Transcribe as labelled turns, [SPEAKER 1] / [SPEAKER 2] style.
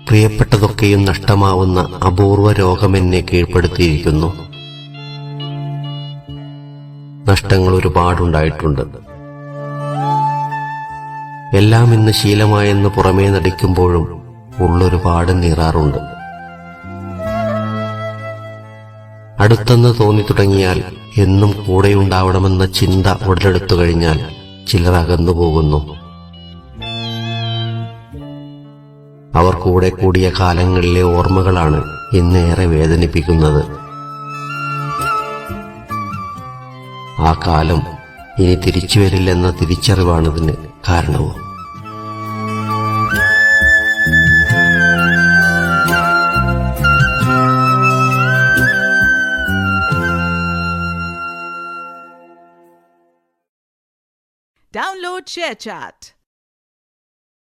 [SPEAKER 1] പ്രിയപ്പെട്ടതൊക്കെയും നഷ്ടമാവുന്ന അപൂർവ രോഗമെന്നെ കീഴ്പ്പെടുത്തിയിരിക്കുന്നു. നഷ്ടങ്ങൾ ഒരുപാടുണ്ടായിട്ടുണ്ട്. എല്ലാം ഇന്ന് ശീലമായെന്ന് പുറമേ നടിക്കുമ്പോഴും ഉള്ളൊരുപാട് നീറാറുണ്ട്. അടുത്തെന്ന് തോന്നി തുടങ്ങിയാൽ എന്നും കൂടെയുണ്ടാവണമെന്ന ചിന്ത ഉടലെടുത്തു കഴിഞ്ഞാൽ ചിലർ അകന്നു പോകുന്നു. അവർ കൂടെ കൂടിയ കാലങ്ങളിലെ ഓർമ്മകളാണ് ഇന്നേറെ വേദനിപ്പിക്കുന്നത്. ആ കാലം ഇനി തിരിച്ചു വരില്ലെന്ന തിരിച്ചറിവാണിതിന് കാരണവും.
[SPEAKER 2] Download ShareChat.